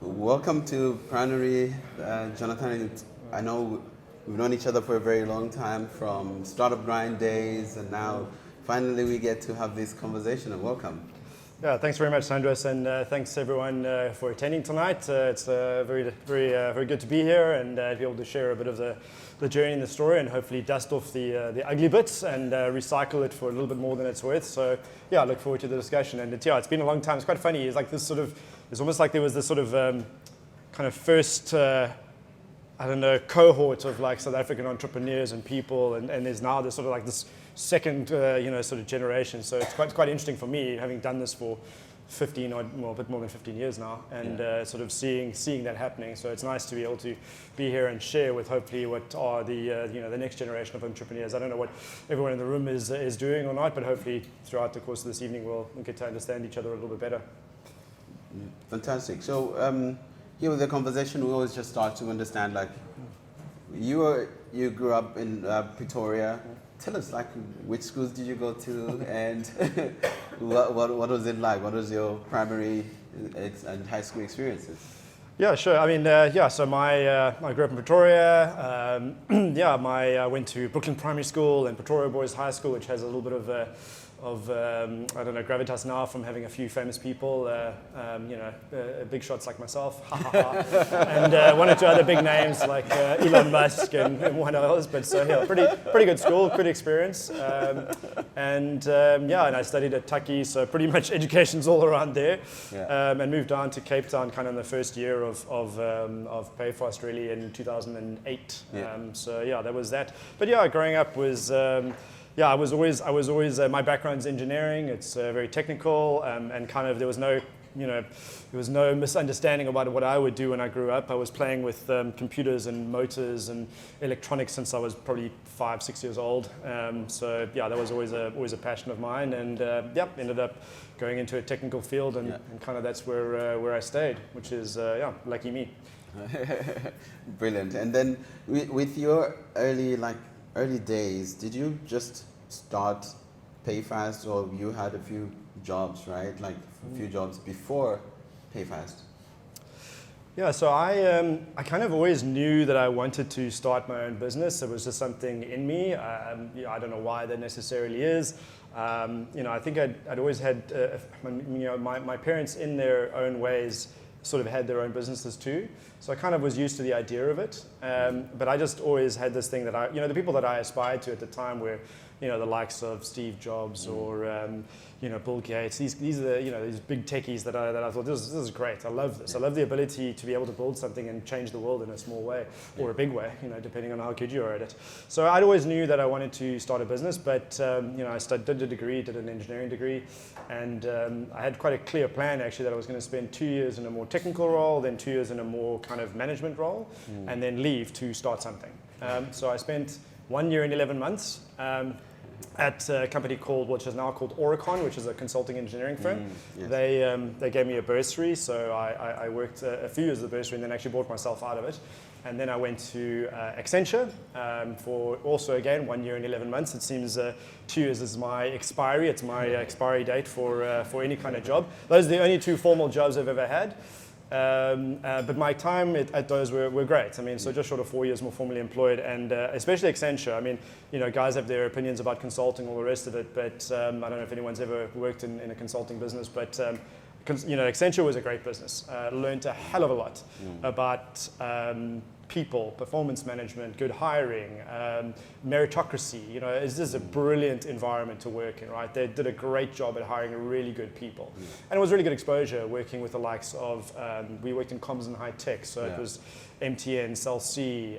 Welcome to Pranary, Johnathan. I know we've known each other for a very long time from startup grind days, and now finally we get to have this conversation. And welcome. Yeah, thanks very much, Sandras, and thanks everyone for attending tonight. It's very good to be here and be able to share a bit of the journey and the story, and hopefully dust off the ugly bits and recycle it for a little bit more than it's worth. So yeah, I look forward to the discussion. And it's been a long time. It's quite funny. It's like this sort of. It's almost like there was this sort of kind of first. Cohort of like South African entrepreneurs and people, and there's now this sort of like this second, sort of generation. So it's quite interesting for me, having done this for 15 or a bit more than 15 years now, and sort of seeing that happening. So it's nice to be able to be here and share with hopefully what are the next generation of entrepreneurs. I don't know what everyone in the room is doing or not, but hopefully throughout the course of this evening we'll get to understand each other a little bit better. Fantastic. So. Here with the conversation, we always just start to understand, like, you grew up in Pretoria. Tell us, like, which schools did you go to, and what was it like? What was your primary and high school experiences? Yeah, sure. I mean, so I grew up in Pretoria. I went to Brooklyn Primary School and Pretoria Boys High School, which has a little bit of gravitas now from having a few famous people, big shots like myself, and one or two other big names like Elon Musk and one others. But so yeah, pretty good school, good experience, and I studied at Tucky, so pretty much education's all around there, and moved down to Cape Town kind of in the first year of Payfast really in 2008. That was that. But yeah, growing up was. I was always my background's engineering. It's very technical, and kind of there was no misunderstanding about what I would do when I grew up. I was playing with computers and motors and electronics since I was probably 5-6 years old. That was always a passion of mine, and ended up going into a technical field, and kind of that's where I stayed, which is lucky me. Brilliant. And then with your early days, did you just start Payfast, or you had a few jobs, right? Like a few jobs before Payfast? Yeah, so I kind of always knew that I wanted to start my own business. It was just something in me. I don't know why that necessarily is. I think I'd always had, my parents in their own ways sort of had their own businesses too. So I kind of was used to the idea of it. But I just always had this thing that the people that I aspired to at the time were, the likes of Steve Jobs or, Bill Gates. These are these big techies that I thought, this is great. I love this. I love the ability to be able to build something and change the world in a small way or a big way, depending on how good you are at it. So I always knew that I wanted to start a business, but, I did an engineering degree, and I had quite a clear plan actually that I was going to spend 2 years in a more technical role, then 2 years in a more kind of management role, and then leave to start something. So I spent 1 year and 11 months at a company which is now called Oricon, which is a consulting engineering firm. They gave me a bursary, so I worked a few years of the bursary and then actually bought myself out of it. And then I went to Accenture for also, again, 1 year and 11 months. It seems 2 years is my expiry. It's my expiry date for any kind of job. Those are the only 2 formal jobs I've ever had. But my time at those were great. I mean, so just short of 4 years more formally employed, and especially Accenture. I mean, guys have their opinions about consulting, all the rest of it, but I don't know if anyone's ever worked in a consulting business, but Accenture was a great business. Learned a hell of a lot about people, performance management, good hiring, meritocracy. This is a brilliant environment to work in, right? They did a great job at hiring really good people. And it was really good exposure working with the likes of, we worked in comms and high tech, so it was MTN, Cell C,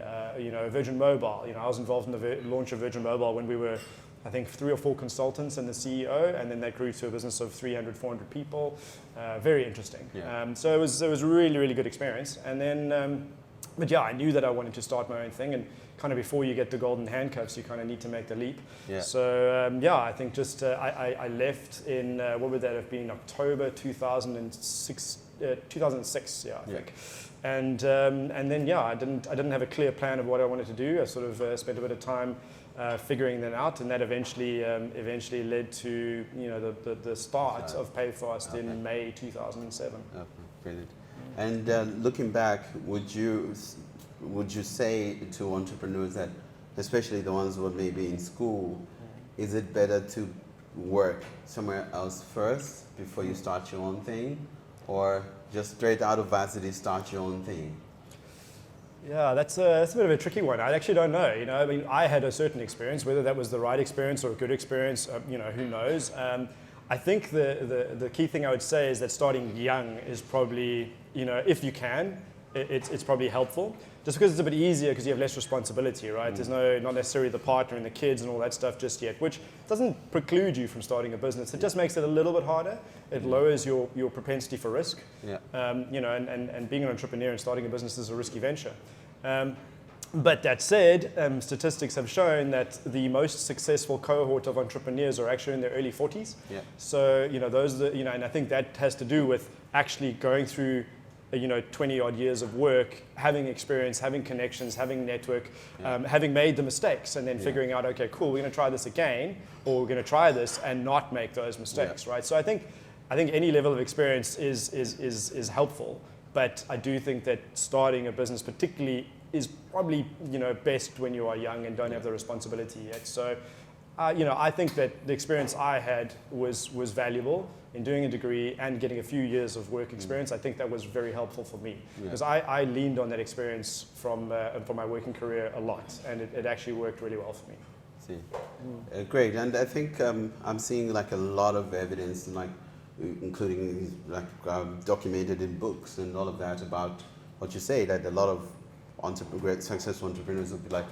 Virgin Mobile. I was involved in the launch of Virgin Mobile when we were, I think, 3 or 4 consultants and the CEO, and then that grew to a business of 300, 400 people. Very interesting. So it was a really, really good experience. And then, I knew that I wanted to start my own thing, and kind of before you get the golden handcuffs, you kind of need to make the leap. So I think just I left in what would that have been, October 2006? 2006, I think. And then I didn't have a clear plan of what I wanted to do. I sort of spent a bit of time figuring that out, and that eventually led to the start of Payfast in May 2007. Brilliant. And looking back, would you say to entrepreneurs that, especially the ones who are maybe in school, is it better to work somewhere else first before you start your own thing, or just straight out of varsity start your own thing? Yeah, that's a bit of a tricky one. I actually don't know. You know, I mean, I had a certain experience, whether that was the right experience or a good experience. You know, who knows? I think the key thing I would say is that starting young is probably, you know, if you can, it's probably helpful. Just because it's a bit easier because you have less responsibility, right? There's not necessarily the partner and the kids and all that stuff just yet, which doesn't preclude you from starting a business. It just makes it a little bit harder. It lowers your propensity for risk. Yeah. You know, and being an entrepreneur and starting a business is a risky venture. But that said, statistics have shown that the most successful cohort of entrepreneurs are actually in their early 40s. Yeah. So, you know, and I think that has to do with actually going through 20 odd years of work, having experience, having connections, having network, having made the mistakes, and then figuring out, okay, cool, we're going to try this again, or we're going to try this and not make those mistakes, right? So I think any level of experience is helpful, but I do think that starting a business particularly is probably best when you are young and don't have the responsibility yet. So I think that the experience I had was valuable in doing a degree and getting a few years of work experience. I think that was very helpful for me because I leaned on that experience from my working career a lot, and it actually worked really well for me. See, great. And I think I'm seeing like a lot of evidence, like including like documented in books and all of that about what you say, that a lot of successful entrepreneurs will be like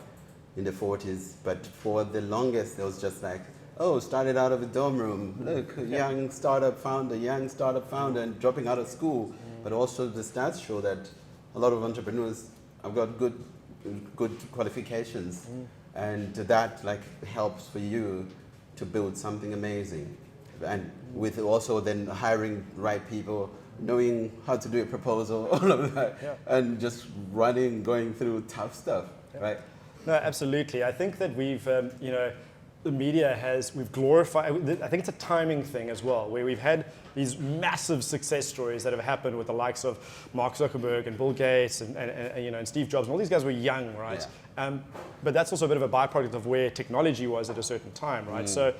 in their 40s, but for the longest there was just like, oh, started out of a dorm room, look, young startup founder, and dropping out of school. But also the stats show that a lot of entrepreneurs have got good qualifications, and that like helps for you to build something amazing. And with also then hiring the right people, knowing how to do a proposal, all of that, and just going through tough stuff, right? No, absolutely. I think that we've, the media we've glorified, I think it's a timing thing as well, where we've had these massive success stories that have happened with the likes of Mark Zuckerberg and Bill Gates and Steve Jobs, and all these guys were young, right? Yeah. But that's also a bit of a byproduct of where technology was at a certain time, right? So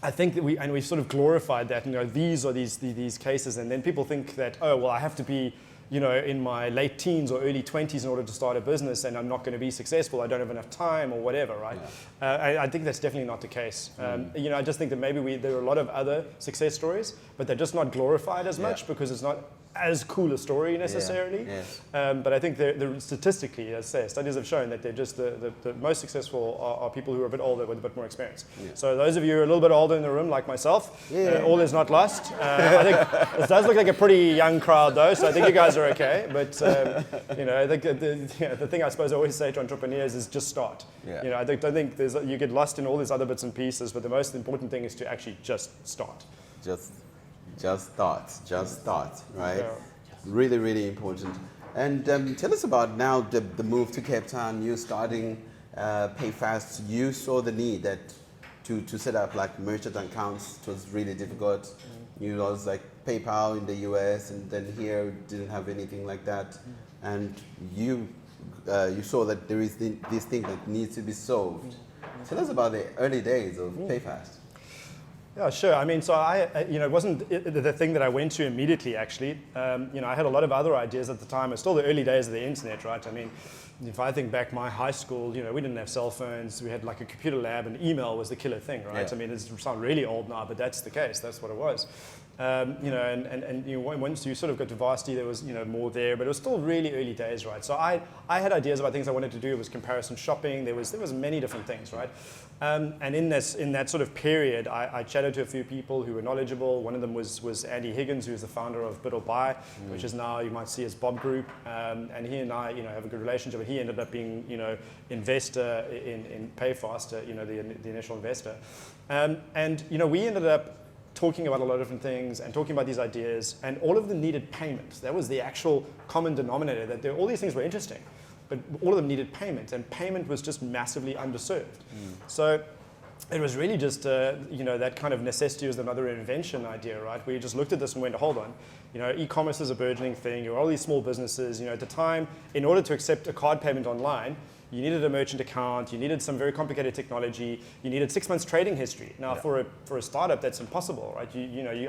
I think that we've sort of glorified that, these are these cases, and then people think that, oh, well, I have to be in my late teens or early 20s in order to start a business, and I'm not going to be successful, I don't have enough time or whatever, right? Yeah. I think that's definitely not the case. I just think that maybe there are a lot of other success stories, but they're just not glorified as much because it's not as cool a story necessarily. Yeah. Yes. But I think statistically, as I say, studies have shown that they're just the most successful are people who are a bit older with a bit more experience. Yeah. So those of you who are a little bit older in the room, like myself, all is not lost. I think it does look like a pretty young crowd though, so I think you guys are okay. But I think the thing I suppose I always say to entrepreneurs is just start. Yeah. I don't think you get lost in all these other bits and pieces, but the most important thing is to actually just start. Just start, right? Yeah. Really, really important. And tell us about now the move to Cape Town, you starting PayFast. You saw the need to set up like merchant accounts. It was really difficult. You know, it was like PayPal in the US, and then here didn't have anything like that. And you saw that there is this thing that needs to be solved. Tell us about the early days of PayFast. Yeah, sure. I mean, so it wasn't the thing that I went to immediately, actually. I had a lot of other ideas at the time. It's still the early days of the internet, right? I mean, if I think back my high school, we didn't have cell phones. We had like a computer lab, and email was the killer thing, right? Yeah. I mean, it sounds really old now, but that's the case. That's what it was. Once you sort of got to varsity, there was more there, but it was still really early days, right? So I had ideas about things I wanted to do. It was comparison shopping. There was many different things, right? And in that sort of period, I chatted to a few people who were knowledgeable. One of them was Andy Higgins, who is the founder of Bid or Buy, which is now you might see as Bob Group. And he and I, have a good relationship. He ended up being, investor in PayFast, the initial investor. And we ended up talking about a lot of different things and talking about these ideas, and all of them needed payment. That was the actual common denominator, that all these things were interesting, but all of them needed payment, and payment was just massively underserved. So it was really just, that kind of necessity was another invention idea, right? We just looked at this and went, hold on, e-commerce is a burgeoning thing. You're all these small businesses. At the time, in order to accept a card payment online, you needed a merchant account, you needed some very complicated technology, you needed 6 months trading history. Now, for a startup, that's impossible, right?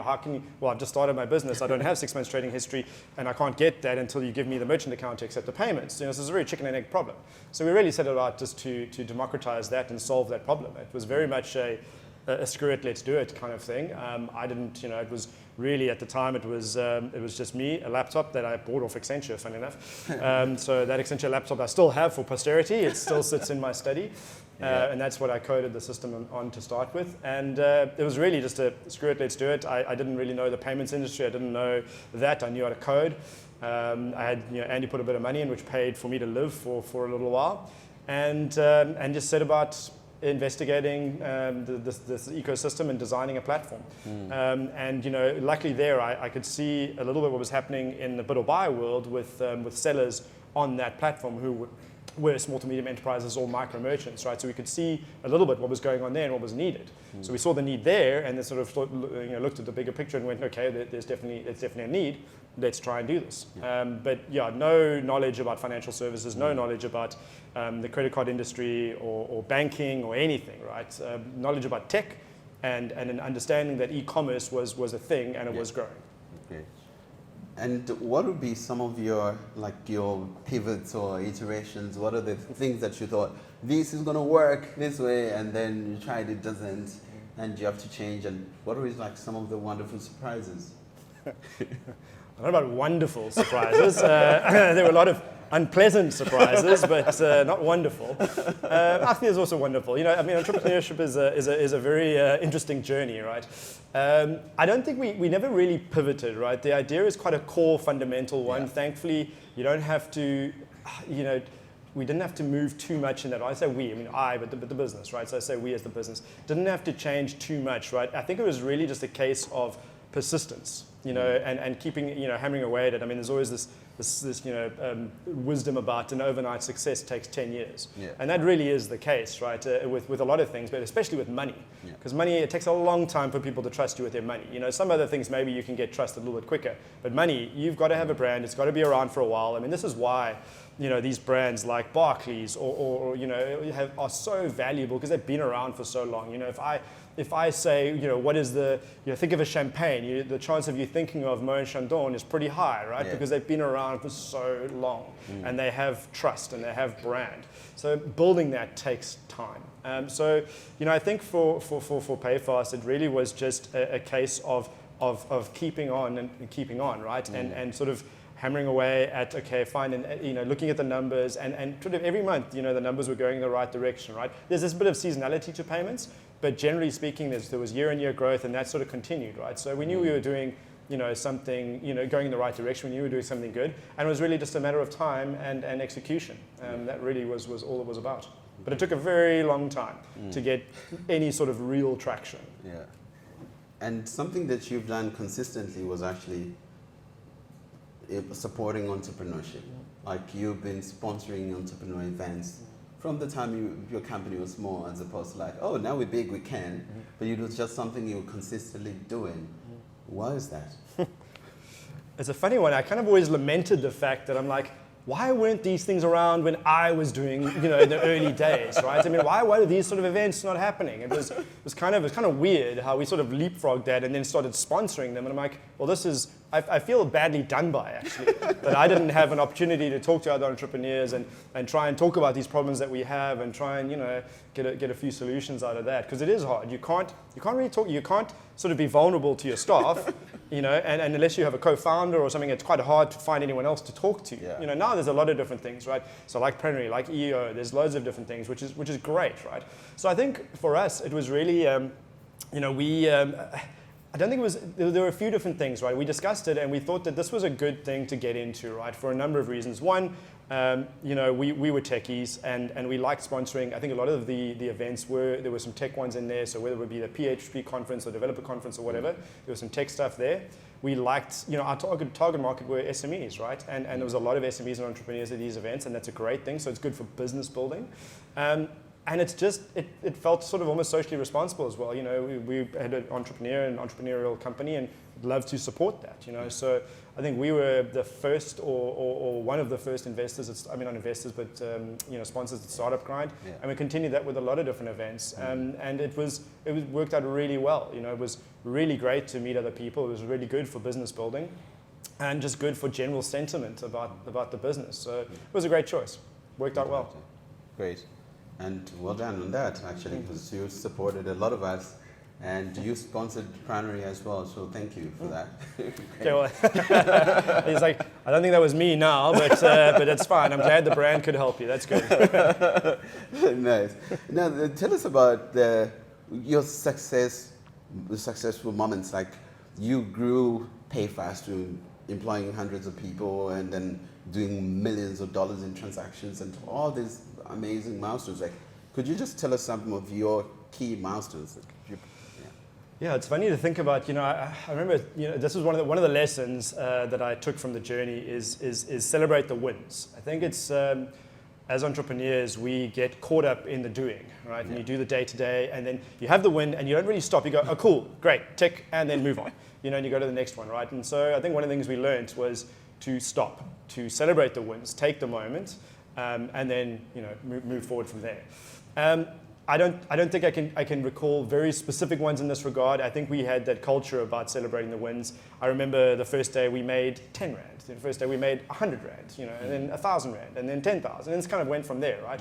How can you? Well, I've just started my business. I don't have 6 months trading history, and I can't get that until you give me the merchant account to accept the payments. So it's a very chicken and egg problem. So we really set it out just to democratize that and solve that problem. It was very much a screw it, let's do it kind of thing. I didn't, it was really at the time it was just me, a laptop that I bought off Accenture, funny enough. So that Accenture laptop I still have for posterity. It still sits in my study, and that's what I coded the system on to start with. And it was really just a screw it, let's do it. I didn't really know the payments industry. I didn't know that. I knew how to code. I had Andy put a bit of money in, which paid for me to live for a little while, and just set about investigating this ecosystem and designing a platform. Luckily there I could see a little bit what was happening in the bid or buy world with sellers on that platform who were small to medium enterprises or micro merchants, right? So we could see a little bit what was going on there and what was needed. So we saw the need there and then sort of looked at the bigger picture and went, okay, it's definitely a need. Let's try and do this. No knowledge about financial services, no knowledge about the credit card industry or banking or anything, right? Knowledge about tech and an understanding that e-commerce was a thing and it was growing. Okay. And what would be some of your pivots or iterations? What are the things that you thought, this is going to work this way, and then you tried, it doesn't, and you have to change? And what were some of the wonderful surprises? I don't know about wonderful surprises. There were a lot of unpleasant surprises, but not wonderful. I think it's also wonderful. Entrepreneurship is a very interesting journey, right? I don't think we never really pivoted, right? The idea is quite a core, fundamental one. Thankfully, you don't have to, we didn't have to move too much in that. I say we, but the business, right? So I say we as the business. Didn't have to change too much, right? I think it was really just a case of persistence, and keeping, hammering away at it. There's always this wisdom about an overnight success takes 10 years. And that really is the case, right? With a lot of things, but especially with money. Because money, it takes a long time for people to trust you with their money. Some other things, maybe you can get trusted a little bit quicker. But money, you've got to have a brand. It's got to be around for a while. This is why, these brands like Barclays are so valuable because they've been around for so long. If I say, what is think of a champagne, the chance of you thinking of Moët & Chandon is pretty high, right? Because they've been around for so long and they have trust and they have brand. So building that takes time. I think for Payfast, it really was just a case of keeping on and keeping on, right? And sort of hammering away at, okay, fine, and looking at the numbers, and sort of every month, the numbers were going in the right direction, right? There's this bit of seasonality to payments, but generally speaking, there was year-on-year growth, and that sort of continued, right? So we knew we were doing, something, going in the right direction. We knew we were doing something good, and it was really just a matter of time and execution. That really was all it was about. But it took a very long time to get any sort of real traction. Yeah, and something that you've done consistently was actually supporting entrepreneurship. Like you've been sponsoring entrepreneur events from the time your company was small, as opposed to oh, now we're big, we can. But it was just something you were consistently doing. Why is that? It's a funny one. I kind of always lamented the fact that I'm like, why weren't these things around when I was doing, in the early days, right? Why were these sort of events not happening? It was kind of weird how we sort of leapfrogged that and then started sponsoring them. And I'm like, well, I feel badly done by, actually, that I didn't have an opportunity to talk to other entrepreneurs and try and talk about these problems that we have and try and, get a few solutions out of that. Because it is hard. You can't really talk, you can't sort of be vulnerable to your staff, and unless you have a co-founder or something, it's quite hard to find anyone else to talk to. Now there's a lot of different things, right? So like Pranary, like EO, there's loads of different things, which is great, right? So I think for us, it was really, I don't think it was, there were a few different things, right? We discussed it and we thought that this was a good thing to get into, right? For a number of reasons. One, we were techies and we liked sponsoring. I think a lot of the events there were some tech ones in there. So whether it would be the PHP conference or developer conference or whatever, there was some tech stuff there. We liked, our target market were SMEs, right? And there was a lot of SMEs and entrepreneurs at these events, and that's a great thing. So it's good for business building. And it's just, it felt sort of almost socially responsible as well. You know, we had an entrepreneurial company, and love to support that, you know. So I think we were the first or one of the first investors, I mean not investors, but you know, sponsors at Startup Grind. Yeah. And we continued that with a lot of different events. And it worked out really well. You know, it was really great to meet other people. It was really good for business building and just good for general sentiment about the business. So it was a great choice. Worked out well. Great. And well done on that, actually, because you supported a lot of us. And you sponsored Pranary as well, so thank you for that. Okay, well, he's like, I don't think that was me now, but it's fine. I'm glad the brand could help you. That's good. Nice. Now, tell us about your successful moments. Like, you grew PayFast to employing hundreds of people and then doing millions of dollars in transactions and all these amazing milestones. Like, could you just tell us some of your key milestones? Yeah, it's funny to think about. You know, I remember. You know, this was one of the lessons that I took from the journey is celebrate the wins. I think it's as entrepreneurs we get caught up in the doing, right? And you do the day to day, and then you have the win, and you don't really stop. You go, oh, cool, great, tick, and then move on. You know, and you go to the next one, right? And so I think one of the things we learned was to stop, to celebrate the wins, take the moment, and then move forward from there. I don't think I can recall very specific ones in this regard. I think we had that culture about celebrating the wins. I remember the first day we made 10 Rand. The first day we made 100 Rand, and then 1,000 Rand, and then 10,000. And it kind of went from there, right?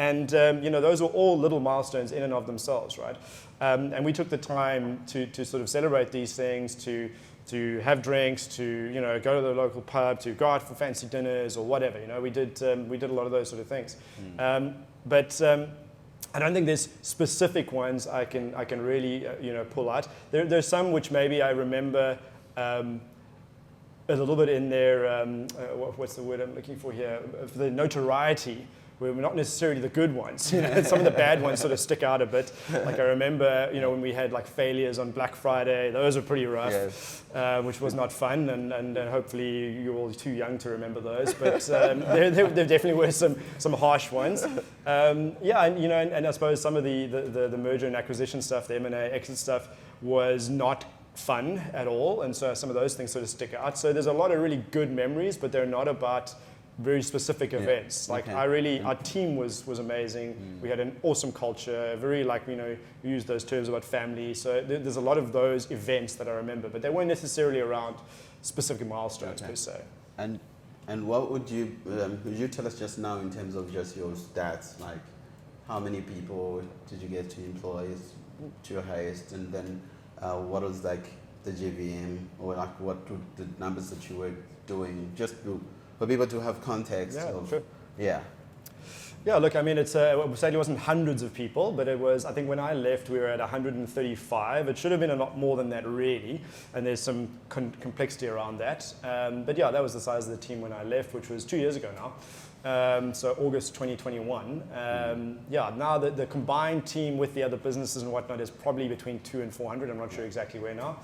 Those were all little milestones in and of themselves, right? And we took the time to sort of celebrate these things, to have drinks, to go to the local pub, to go out for fancy dinners or whatever. We did a lot of those sort of things. I don't think there's specific ones I can really pull out. There's some which maybe I remember a little bit in their what's the word I'm looking for here? For the notoriety. We're not necessarily the good ones. Some of the bad ones sort of stick out a bit. Like I remember, when we had like failures on Black Friday, those were pretty rough, yes. Which was not fun. And hopefully you're all too young to remember those. But there definitely were some harsh ones. And I suppose some of the merger and acquisition stuff, the M&A exit stuff, was not fun at all. And so some of those things sort of stick out. So there's a lot of really good memories, but they're not about very specific events. Like our team was amazing. We had an awesome culture, very we used those terms about family. So there's a lot of those events that I remember, but they weren't necessarily around specific milestones per se. And what would you tell us just now in terms of just your stats? Like how many people did you get to employ to your highest, and then what was like the JVM, or like what were the numbers that you were doing, just for people to have context. Sure. Yeah, look, I mean, it certainly wasn't hundreds of people, but it was, I think when I left, we were at 135. It should have been a lot more than that, really, and there's some complexity around that. But yeah, that was the size of the team when I left, which was 2 years ago now. So August 2021. Now the combined team with the other businesses and whatnot is probably between 200 and 400. I'm not sure exactly where now.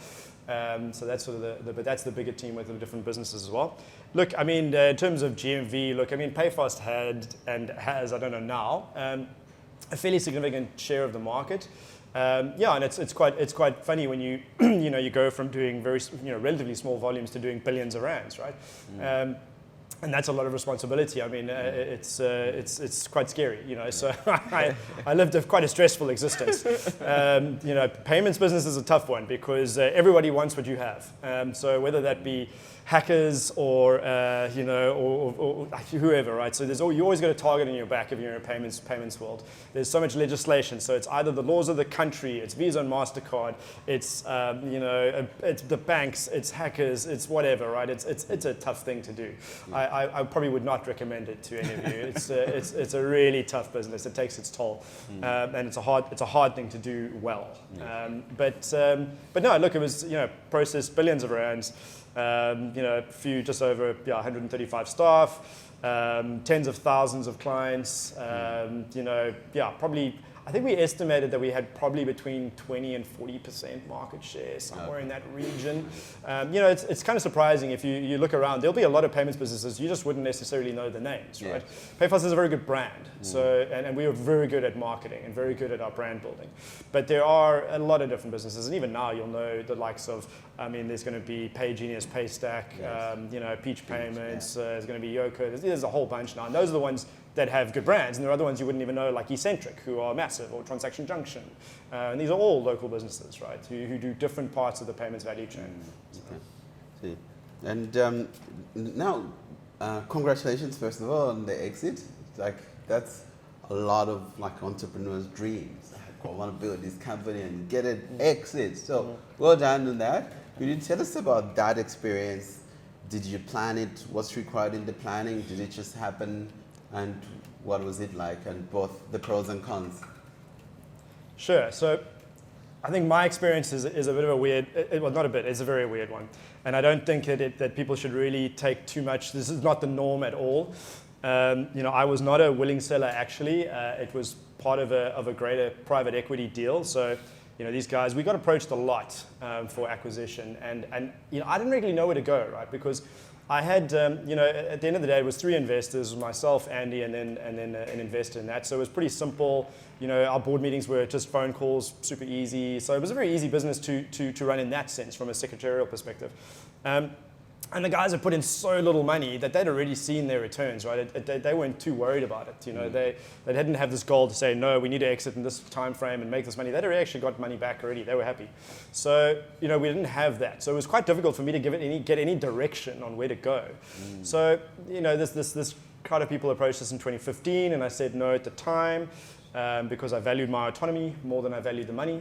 So that's sort of but that's the bigger team with the different businesses as well. Look, I mean, in terms of GMV, PayFast had and has, I don't know now, a fairly significant share of the market. And it's quite funny when you you go from doing very relatively small volumes to doing billions of rands, right? And that's a lot of responsibility. I mean, it's quite scary, So I lived quite a stressful existence. Payments business is a tough one because everybody wants what you have. So whether that be hackers or or whoever, right? So you always got a target on your back if you're in a payments world. There's so much legislation. So it's either the laws of the country, it's Visa and MasterCard, it's it's the banks, it's hackers, it's whatever, right? It's a tough thing to do. I probably would not recommend it to any of you. It's a really tough business. It takes its toll, and it's a hard thing to do well. But no, look, it was processed billions of rands. Just over 135 staff, tens of thousands of clients. Probably I think we estimated that we had probably between 20 and 40% market share, somewhere in that region. It's kind of surprising if you look around. There'll be a lot of payments businesses, you just wouldn't necessarily know the names, right? PayFast is a very good brand, and we are very good at marketing and very good at our brand building. But there are a lot of different businesses, and even now you'll know the likes of, there's going to be PayGenius, Paystack, Peach Payments, there's going to be Yoko, there's a whole bunch now, and those are the ones that have good brands, and there are other ones you wouldn't even know, like Eccentric, who are massive, or Transaction Junction. And these are all local businesses, right, who do different parts of the payments value chain. Okay. See. And now, congratulations, first of all, on the exit. Like, that's a lot of entrepreneurs' dreams. I want to build this company and get it exit. So, well done on that. Could you tell us about that experience? Did you plan it? What's required in the planning? Did it just happen? And what was it like, and both the pros and cons? Sure. So I think my experience is a bit of a weird, well, not a bit, it's a very weird one. And I don't think that people should really take too much. This is not the norm at all. I was not a willing seller, actually. It was part of a greater private equity deal. So, these guys, we got approached a lot for acquisition. And I didn't really know where to go, right? Because I had, at the end of the day, it was 3 investors, myself, Andy, and then an investor in that. So it was pretty simple. Our board meetings were just phone calls, super easy. So it was a very easy business to run in that sense from a secretarial perspective. And the guys had put in so little money that they'd already seen their returns, right? They weren't too worried about it. They didn't have this goal to say, no, we need to exit in this time frame and make this money. They'd already actually got money back already. They were happy. So, we didn't have that. So it was quite difficult for me to get any direction on where to go. So, this crowd of people approached us in 2015, and I said no at the time because I valued my autonomy more than I valued the money.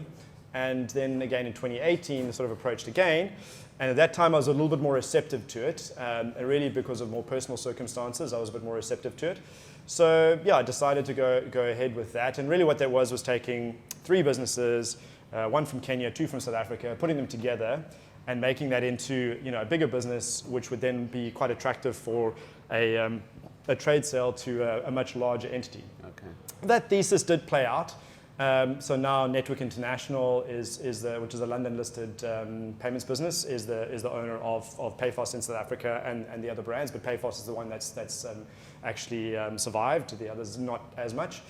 And then again in 2018, sort of approached again. And at that time, I was a little bit more receptive to it. And really because of more personal circumstances, I was a bit more receptive to it. So yeah, I decided to go ahead with that. And really what that was taking 3 businesses, 1 from Kenya, 2 from South Africa, putting them together and making that into a bigger business, which would then be quite attractive for a trade sale to a much larger entity. Okay. That thesis did play out. So now Network International which is a London-listed payments business, is the owner of PayFast in South Africa and the other brands. But PayFast is the one that's actually survived. The others not as much.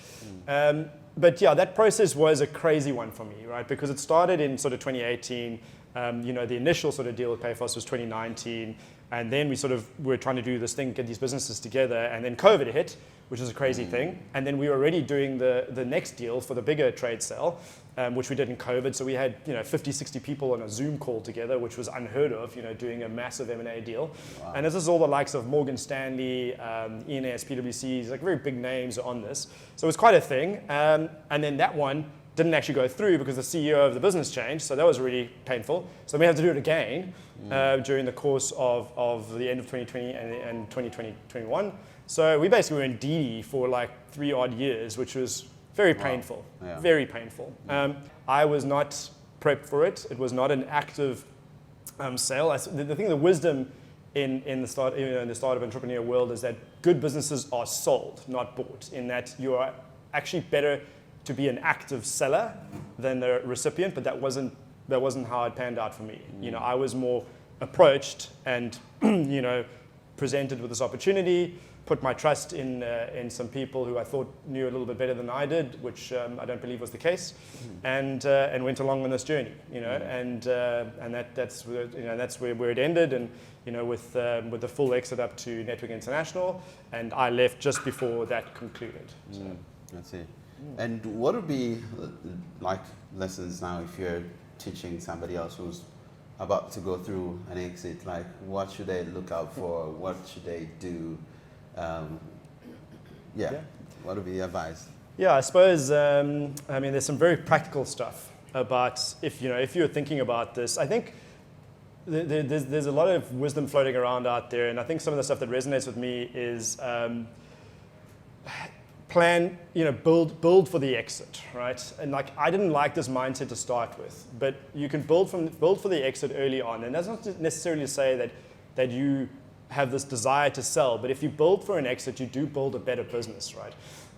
But yeah, that process was a crazy one for me, right? Because it started in sort of 2018. The initial sort of deal with PayFast was 2019. And then we sort of were trying to do this thing, get these businesses together. And then COVID hit, which is a crazy thing. And then we were already doing the next deal for the bigger trade sale, which we did in COVID. So we had 50, 60 people on a Zoom call together, which was unheard of, doing a massive M&A deal. Wow. And this is all the likes of Morgan Stanley, ENS, PwC, like very big names on this. So it was quite a thing. And then that one didn't actually go through because the CEO of the business changed. So that was really painful. So we had to do it again during the course of the end of 2020 and 2021. So we basically were in DD for like 3 odd years, which was very painful, very painful. I was not prepped for it. It was not an active sale. The wisdom in the startup entrepreneur world is that good businesses are sold, not bought, in that you are actually better to be an active seller than the recipient, but that wasn't how it panned out for me. I was more approached and presented with this opportunity, put my trust in some people who I thought knew a little bit better than I did, which I don't believe was the case, and went along on this journey. And that's where it ended, and with the full exit up to Network International, and I left just before that concluded. So. That's it. And what would be like lessons now if you're teaching somebody else who's about to go through an exit? Like, what should they look out for? What should they do? What would be the advice? Yeah, I suppose. There's some very practical stuff about if you're thinking about this. I think there's a lot of wisdom floating around out there, and I think some of the stuff that resonates with me is. Plan, build for the exit, right? And like, I didn't like this mindset to start with, but you can build for the exit early on. And that's not necessarily to say that you have this desire to sell, but if you build for an exit, you do build a better business, right?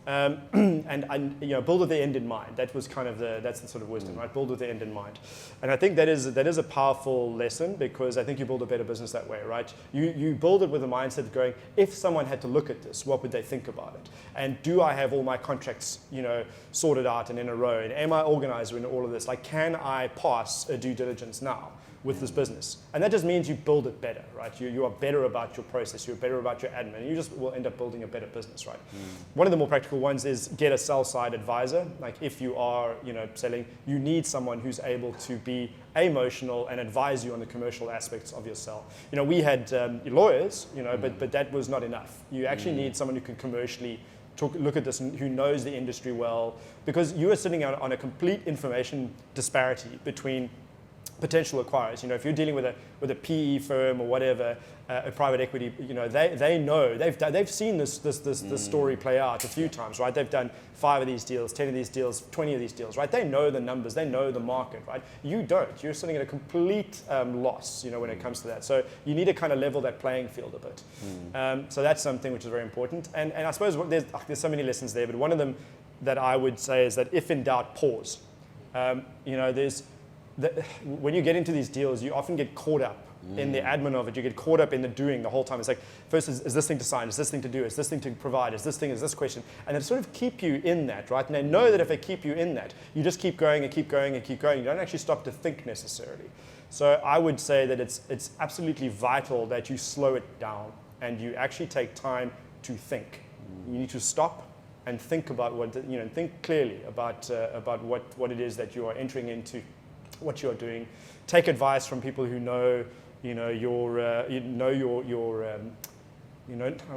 and build with the end in mind. That was kind of that's the sort of wisdom, right? Build with the end in mind. And I think that is a powerful lesson, because I think you build a better business that way, right? You build it with a mindset of going, if someone had to look at this, what would they think about it? And do I have all my contracts, sorted out and in a row? And am I organized in all of this? Like, can I pass a due diligence now with this business? And that just means you build it better, right? You are better about your process, you're better about your admin, and you just will end up building a better business, right? One of the more practical ones is get a sell-side advisor. Like, if you are, selling, you need someone who's able to be emotional and advise you on the commercial aspects of your sell. We had lawyers, but that was not enough. You actually need someone who can commercially look at this and who knows the industry well, because you are sitting on a complete information disparity between potential acquirers. If you're dealing with a PE firm or whatever, a private equity, they know, they've seen this story play out a few times, right? They've done 5 of these deals, 10 of these deals, 20 of these deals, right? They know the numbers, they know the market, right? You don't. You're sitting at a complete loss, when it comes to that. So you need to kind of level that playing field a bit. So that's something which is very important. And I suppose there's so many lessons there, but one of them that I would say is that if in doubt, pause. When you get into these deals, you often get caught up in the admin of it. You get caught up in the doing the whole time. It's like, first, is this thing to sign? Is this thing to do? Is this thing to provide? Is this question? And they sort of keep you in that, right? And they know that if they keep you in that, you just keep going and keep going and keep going. You don't actually stop to think necessarily. So I would say that it's absolutely vital that you slow it down and you actually take time to think. You need to stop and think about think clearly about what it is that you are entering into, what you're doing. Take advice from people who know, I want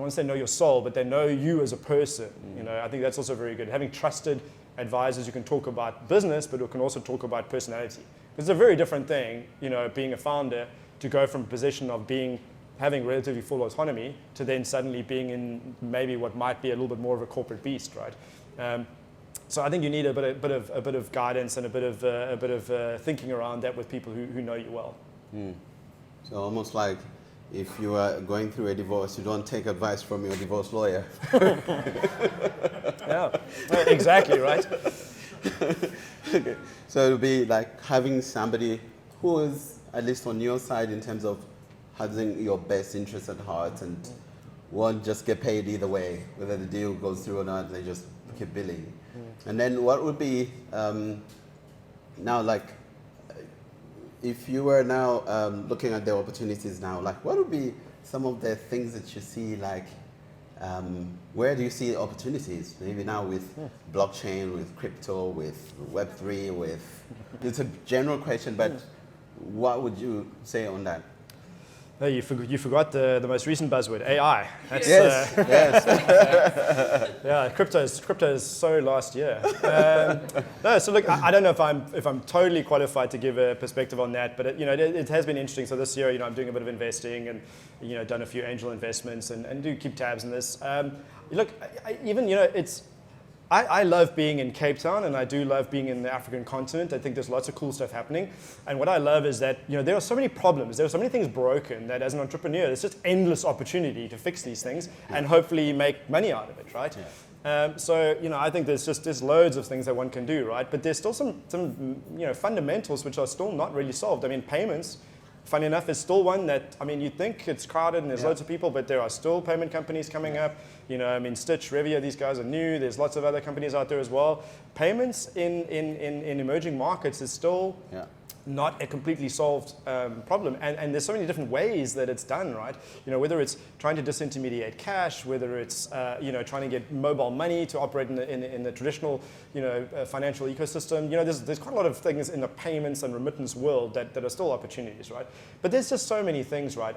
to say know your soul, but they know you as a person. I think that's also very good. Having trusted advisors, you can talk about business, but you can also talk about personality. It's a very different thing, being a founder, to go from a position of having relatively full autonomy to then suddenly being in maybe what might be a little bit more of a corporate beast, right? So I think you need a bit of guidance and a bit of thinking around that with people who know you well. So almost like if you are going through a divorce, you don't take advice from your divorce lawyer. Yeah, exactly, right? Okay. So it'll be like having somebody who is at least on your side in terms of having your best interests at heart and won't just get paid either way, whether the deal goes through or not, they just keep billing. And then what would be now, like, if you were now looking at the opportunities now, like, what would be some of the things that you see, like, where do you see opportunities? Maybe now with blockchain, with crypto, with Web3, it's a general question, but what would you say on that? Oh, you forgot the most recent buzzword, AI. That's, yes. Yeah, crypto is so last year. No, so look, I don't know if I'm totally qualified to give a perspective on that, but it has been interesting. So this year, I'm doing a bit of investing and done a few angel investments and do keep tabs on this. Look, I love being in Cape Town, and I do love being in the African continent. I think there's lots of cool stuff happening. And what I love is that there are so many problems, there are so many things broken, that as an entrepreneur, there's just endless opportunity to fix these things and hopefully make money out of it, right? Yeah. So I think there's loads of things that one can do, right? But there's still some fundamentals which are still not really solved. I mean, payments, funny enough, is still one that, you think it's crowded and there's loads of people, but there are still payment companies coming up. Stitch, Revia, these guys are new. There's lots of other companies out there as well. Payments in emerging markets is still not a completely solved problem. And there's so many different ways that it's done, right? Whether it's trying to disintermediate cash, whether it's trying to get mobile money to operate in the traditional financial ecosystem. There's quite a lot of things in the payments and remittance world that are still opportunities, right? But there's just so many things, right?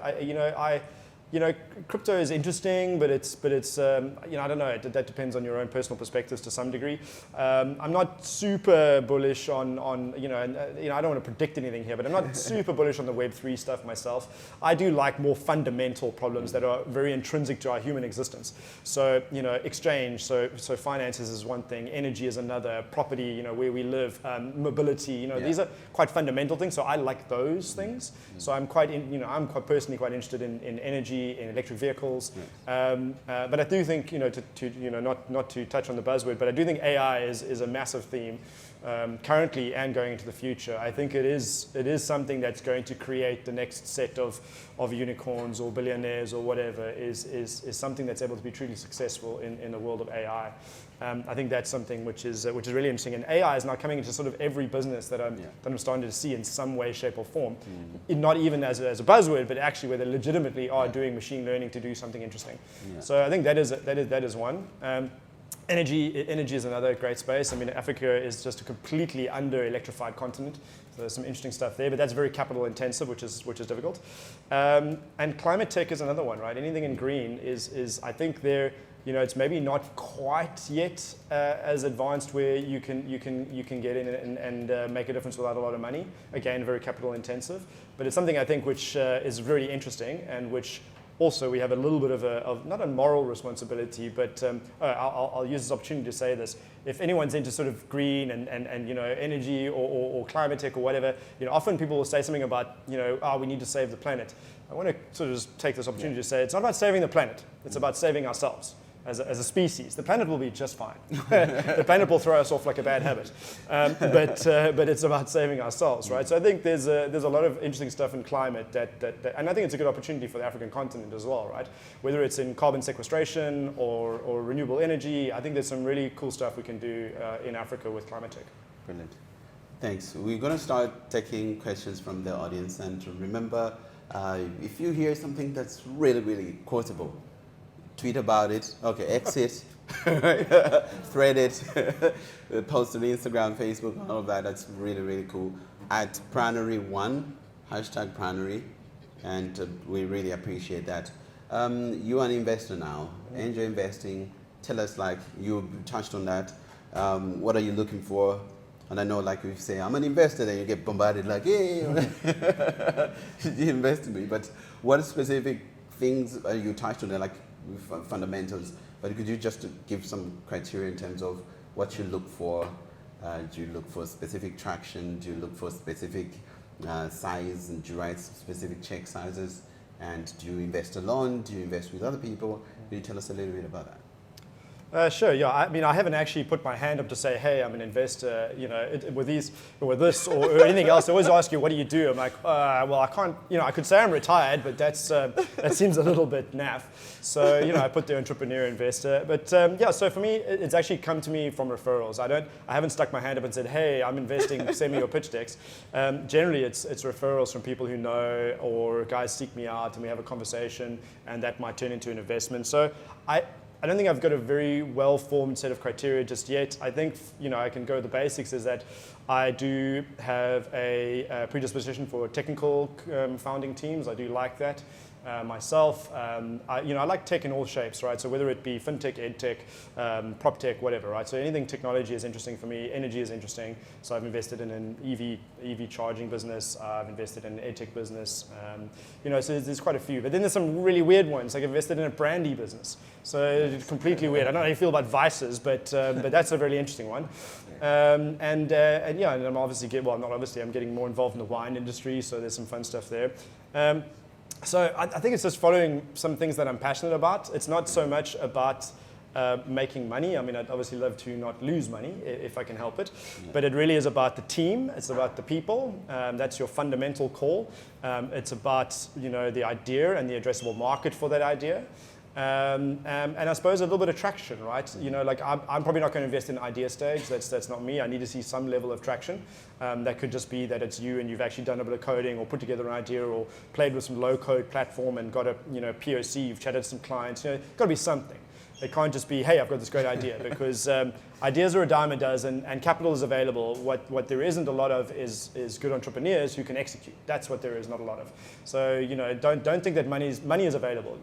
Crypto is interesting, but it's I don't know. That depends on your own personal perspectives to some degree. I'm not super bullish on I don't want to predict anything here, but I'm not super bullish on the Web3 stuff myself. I do like more fundamental problems that are very intrinsic to our human existence. So exchange, so finances is one thing, energy is another, property, where we live, mobility, these are quite fundamental things. So I like those things. So I'm personally quite interested in energy energy, in electric vehicles. Yes. But I do think, not to touch on the buzzword, but I do think AI is a massive theme currently and going into the future. I think it is something that's going to create the next set of unicorns or billionaires or whatever, is something that's able to be truly successful in the world of AI. I think that's something which is really interesting. And AI is now coming into sort of every business that I'm starting to see in some way, shape, or form. Not even as a buzzword, but actually where they legitimately are doing machine learning to do something interesting. Yeah. So I think that is one. Energy is another great space. I mean, Africa is just a completely under-electrified continent. So there's some interesting stuff there, but that's very capital intensive, which is difficult. And climate tech is another one, right? Anything in green is I think there. It's maybe not quite yet as advanced where you can get in and make a difference without a lot of money. Again, very capital intensive, but it's something I think which is really interesting, and which also we have a little bit of not a moral responsibility, but I'll use this opportunity to say this. If anyone's into sort of green and energy or climate tech or whatever, often people will say something about we need to save the planet. I want to sort of just take this opportunity to say it's not about saving the planet. It's about saving ourselves. As a species, the planet will be just fine. The planet will throw us off like a bad habit, but it's about saving ourselves, right? So I think there's a lot of interesting stuff in climate that and I think it's a good opportunity for the African continent as well, right? Whether it's in carbon sequestration or renewable energy, I think there's some really cool stuff we can do in Africa with climate tech. Brilliant. Thanks. We're going to start taking questions from the audience, and remember, if you hear something that's really, really quotable, tweet about it, okay, X it, thread it, post on Instagram, Facebook, all of that. That's really, really cool. At Pranary1, #Pranary, and we really appreciate that. You are an investor now, angel investing. Tell us, you touched on that. What are you looking for? And I know, you say, I'm an investor, then you get bombarded hey, you invest in me. But what specific things you touched on there, fundamentals, but could you just give some criteria in terms of what you look for? Do you look for specific traction? Do you look for specific size? And do you write specific check sizes? And do you invest alone? Do you invest with other people? Can you tell us a little bit about that? Sure. Yeah. I mean, I haven't actually put my hand up to say, "Hey, I'm an investor." With this or anything else. I always ask you, "What do you do?" I'm like, "Well, I can't." I could say I'm retired, but that seems a little bit naff. So, I put the entrepreneur investor. But so for me, it's actually come to me from referrals. I haven't stuck my hand up and said, "Hey, I'm investing. Send me your pitch decks." Generally, it's referrals from people who know, or guys seek me out and we have a conversation, and that might turn into an investment. So I don't think I've got a very well-formed set of criteria just yet. I think, I can go with the basics, is that I do have a predisposition for technical founding teams. I do like that. Myself, I like tech in all shapes, right? So whether it be fintech, edtech, prop tech, whatever, right? So anything technology is interesting for me. Energy is interesting. So I've invested in an EV charging business. I've invested in an edtech business. So there's quite a few. But then there's some really weird ones. I've invested in a brandy business. So it's completely weird. I don't know how you feel about vices, but that's a really interesting one. And I'm obviously I'm getting more involved in the wine industry. So there's some fun stuff there. So I think it's just following some things that I'm passionate about. It's not so much about making money. I mean, I'd obviously love to not lose money if I can help it. But it really is about the team. It's about the people. That's your fundamental call. It's about, the idea and the addressable market for that idea. And I suppose a little bit of traction, right? I'm probably not going to invest in idea stage. That's not me. I need to see some level of traction. That could just be that it's you and you've actually done a bit of coding or put together an idea or played with some low-code platform and got a POC. You've chatted to some clients. Got to be something. It can't just be, hey, I've got this great idea, because ideas are a dime a dozen and capital is available. What there isn't a lot of is good entrepreneurs who can execute. That's what there is not a lot of. So, don't think that money is available,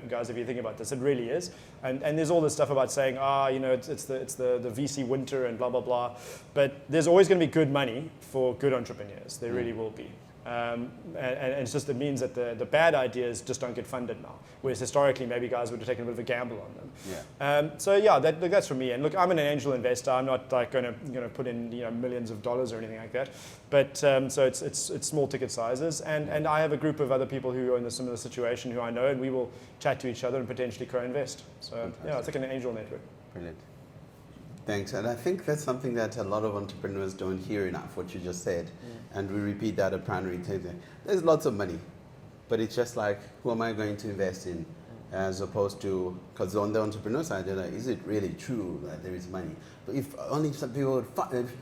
guys, if you think about this, it really is. And there's all this stuff about saying, it's the VC winter and blah, blah, blah. But there's always going to be good money for good entrepreneurs. There really will be. And it's just, it means that the bad ideas just don't get funded now. Whereas historically, maybe guys would have taken a bit of a gamble on them. Yeah. So yeah, that's for me. And look, I'm an angel investor. I'm not like going to put in millions of dollars or anything like that. But so it's small ticket sizes. And I have a group of other people who are in a similar situation who I know, and we will chat to each other and potentially co-invest. So yeah, it's like an angel network. Brilliant. Thanks. And I think that's something that a lot of entrepreneurs don't hear enough, what you just said. And we repeat that at Pranary. There's lots of money, but it's just like, who am I going to invest in? As opposed to, because on the entrepreneur side, they're like, is it really true that there is money? But if only some people would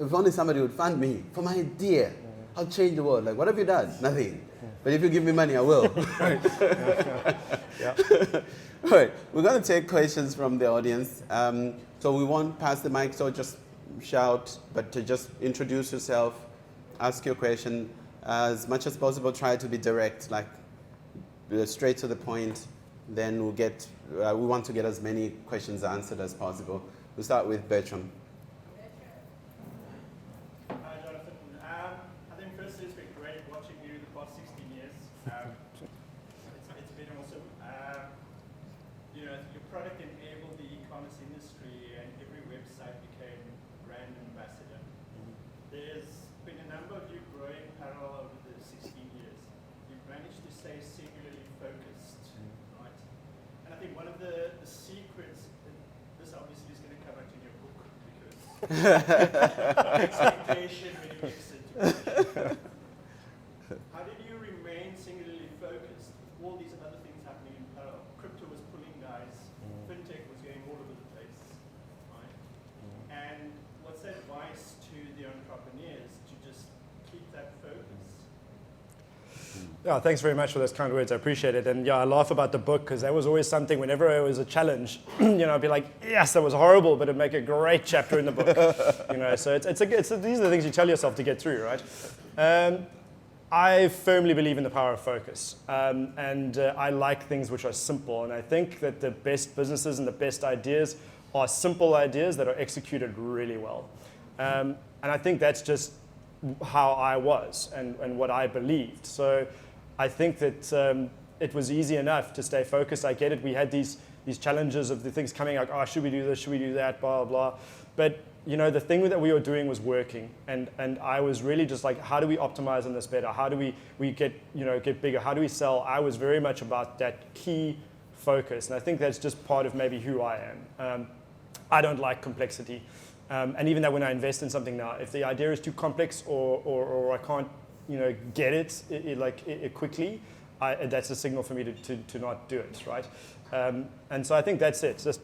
if only somebody would fund me for my idea, I'll change the world. Like, what have you done? Nothing. But if you give me money, I will. Yeah. All right, we're going to take questions from the audience. So we won't pass the mic, so just shout, but to just introduce yourself, ask your question. As much as possible, try to be direct, like straight to the point. Then we'll get, we want to get as many questions answered as possible. We'll start with Bertram. Hi, Johnathan. I think firstly it's been great watching you the past 16 years. It's been awesome. Your product enabled the e-commerce industry, and every website became brand ambassador. There's been a number of you growing parallel over the 16 years. You've managed to stay singularly focused, right? And I think one of the secrets, this obviously is going to come out in your book, because expectation when you exit. How did you remain singularly focused with all these other things happening in parallel? Crypto was pulling guys, fintech was going all over the place, right? And what's the advice to the entrepreneurs to just keep that focus? Yeah, thanks very much for those kind words. I appreciate it. And yeah, I laugh about the book because that was always something, whenever it was a challenge, I'd be like, yes, that was horrible, but it'd make a great chapter in the book. So these are the things you tell yourself to get through, right? I firmly believe in the power of focus. And I like things which are simple. And I think that the best businesses and the best ideas are simple ideas that are executed really well. And I think that's just how I was and what I believed. So I think that it was easy enough to stay focused. I get it. We had these challenges of the things coming like, oh, should we do this? Should we do that? Blah, blah, blah. But the thing that we were doing was working. And I was really just like, how do we optimize on this better? How do we get bigger? How do we sell? I was very much about that key focus. And I think that's just part of maybe who I am. I don't like complexity. And even that when I invest in something now, if the idea is too complex or I can't, get it quickly, that's a signal for me to not do it, right? And so I think that's it. Just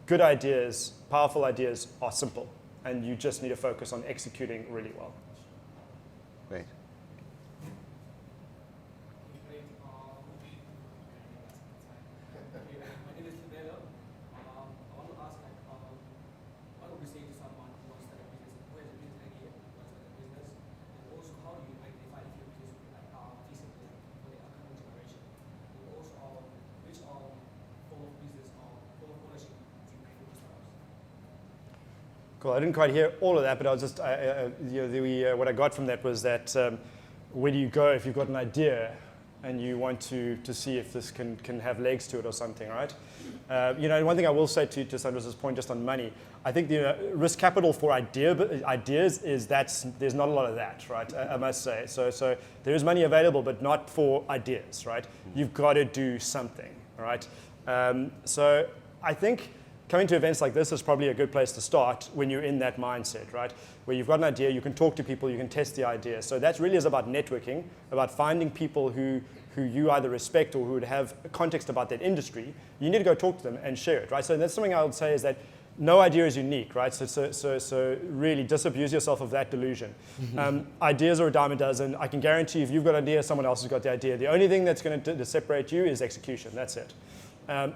good ideas, powerful ideas are simple, and you just need to focus on executing really well. Great. Cool. I didn't quite hear all of that, but I was just what I got from that was that where do you go if you've got an idea and you want to see if this can have legs to it or something, right? One thing I will say to Sandras' point just on money, I think the risk capital for ideas is there's not a lot of that, right? I must say. So there is money available, but not for ideas, right? You've got to do something, right? So I think coming to events like this is probably a good place to start when you're in that mindset, right? Where you've got an idea, you can talk to people, you can test the idea. So that really is about networking, about finding people who you either respect or who would have context about that industry. You need to go talk to them and share it, right? So that's something I would say is that no idea is unique, right? So really disabuse yourself of that delusion. Ideas are a dime a dozen. I can guarantee if you've got an idea, someone else has got the idea. The only thing that's going to separate you is execution. That's it.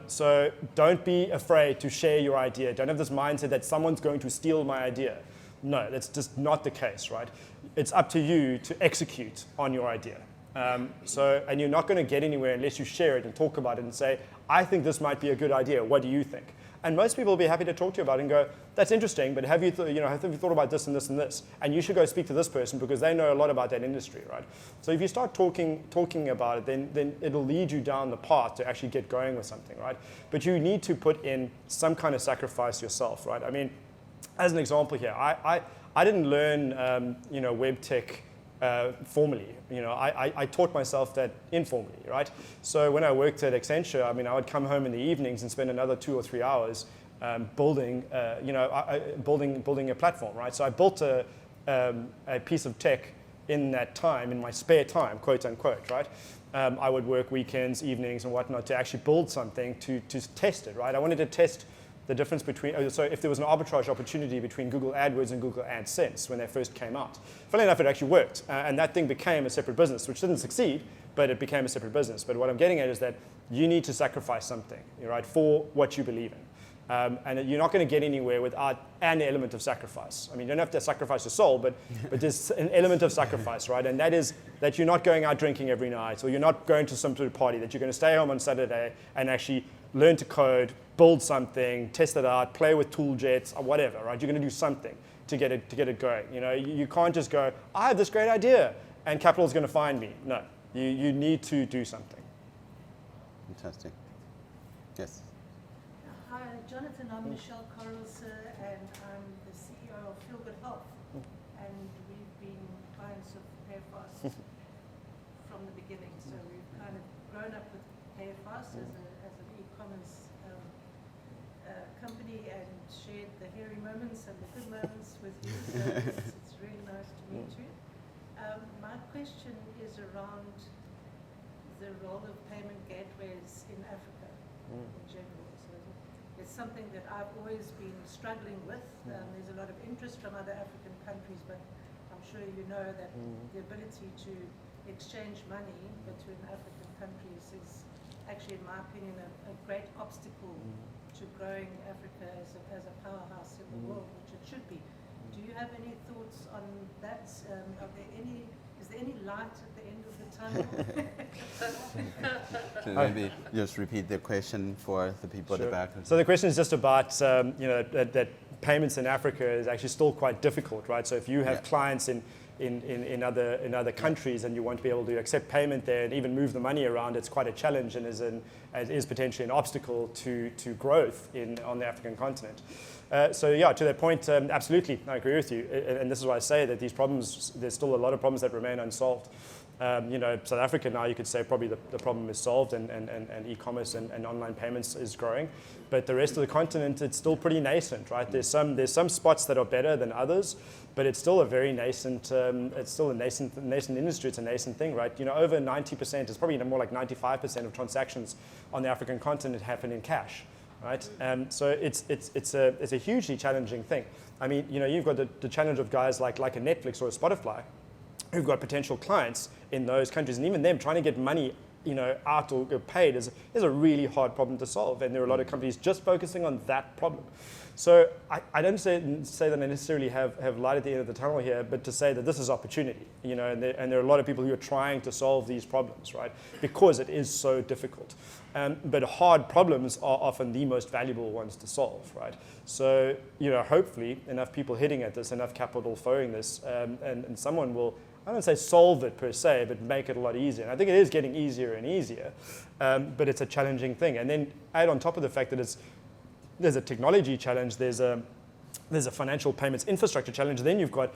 So don't be afraid to share your idea. Don't have this mindset that someone's going to steal my idea. No, that's just not the case, right? It's up to you to execute on your idea. And you're not going to get anywhere unless you share it and talk about it and say, I think this might be a good idea. What do you think? And most people will be happy to talk to you about it and go, that's interesting, but have you thought about this and this and this? And you should go speak to this person because they know a lot about that industry, right? So if you start talking about it, then it'll lead you down the path to actually get going with something, right? But you need to put in some kind of sacrifice yourself, right? I mean, as an example here, I didn't learn web tech formally. I taught myself that informally, right? So when I worked at Accenture, I mean, I would come home in the evenings and spend another 2 or 3 hours building a platform, right? So I built a piece of tech in that time, in my spare time, quote unquote, right? I would work weekends, evenings, and whatnot to actually build something to test it, right? I wanted to test the difference between, so if there was an arbitrage opportunity between Google AdWords and Google AdSense when they first came out. Funnily enough, it actually worked. And that thing became a separate business, which didn't succeed, but it became a separate business. But what I'm getting at is that you need to sacrifice something, right, for what you believe in. And you're not going to get anywhere without an element of sacrifice. I mean, you don't have to sacrifice your soul, but there's an element of sacrifice, right? And that is that you're not going out drinking every night, or you're not going to some sort of party, that you're going to stay home on Saturday and actually learn to code, build something, test it out, play with tool jets, or whatever, right? You're going to do something to get it going. You can't just go, I have this great idea, and capital is going to find me. No, you need to do something. Fantastic. Yes. Hi, Johnathan. I'm Michelle Corrals, and I'm the CEO of Feel Good Health. And we've been clients of PayFast from the beginning. So we've kind of grown up with PayFast as an e-commerce company and shared the hairy moments and the good moments with you. So it's really nice to meet you. My question is around the role of payment gateways in Africa in general. So it's something that I've always been struggling with. There's a lot of interest from other African countries, but I'm sure you know that the ability to exchange money between African countries is actually, in my opinion, a great obstacle to growing Africa as a powerhouse in the world, which it should be. Do you have any thoughts on that? Is there any light at the end of the tunnel? So maybe just repeat the question for the people at the back. So the question is just about that payments in Africa is actually still quite difficult, right? So if you have clients in other countries and you want to be able to accept payment there and even move the money around, it's quite a challenge and is potentially an obstacle to growth on the African continent. So yeah, to that point, absolutely, I agree with you. And this is why I say that these problems, there's still a lot of problems that remain unsolved. South Africa now, you could say probably the problem is solved and e-commerce and online payments is growing. But the rest of the continent, it's still pretty nascent, right? There's some spots that are better than others, but it's still a very nascent, it's still a nascent industry, it's a nascent thing, right? Over 90%, it's probably more like 95% of transactions on the African continent happen in cash. Right, so it's a hugely challenging thing. I mean, you've got the challenge of guys like a Netflix or a Spotify, who've got potential clients in those countries, and even them trying to get money, out or paid is a really hard problem to solve. And there are a lot of companies just focusing on that problem. So I don't say that I necessarily have light at the end of the tunnel here, but to say that this is opportunity, and there are a lot of people who are trying to solve these problems, right? Because it is so difficult. But hard problems are often the most valuable ones to solve, right? So, hopefully enough people hitting at this, enough capital following this, and someone will, I don't say solve it per se, but make it a lot easier. And I think it is getting easier and easier, but it's a challenging thing. And then add on top of the fact that there's a technology challenge, there's a financial payments infrastructure challenge, then you've got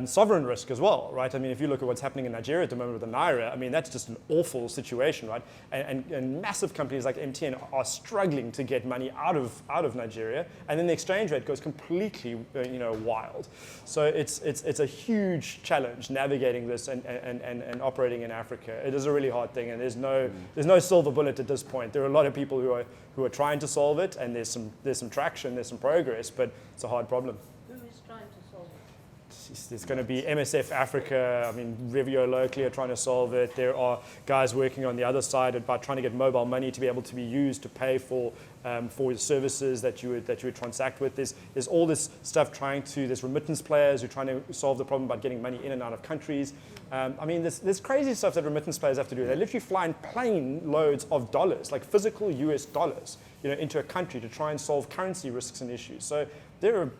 sovereign risk as well, right? I mean, if you look at what's happening in Nigeria at the moment with the Naira, I mean, that's just an awful situation, right? And massive companies like MTN are struggling to get money out of Nigeria, and then the exchange rate goes completely, wild. So it's a huge challenge navigating this and operating in Africa. It is a really hard thing, and there's no silver bullet at this point. There are a lot of people who are trying to solve it, and there's some traction, there's some progress, but it's a hard problem. Who is trying to solve it? There's going to be MSF Africa, I mean, Revio locally are trying to solve it. There are guys working on the other side about trying to get mobile money to be able to be used to pay for services that you would transact with. There's all this stuff there's remittance players who are trying to solve the problem about getting money in and out of countries. I mean, there's crazy stuff that remittance players have to do. They literally fly in plane loads of dollars, like physical US dollars, into a country to try and solve currency risks and issues. So there are,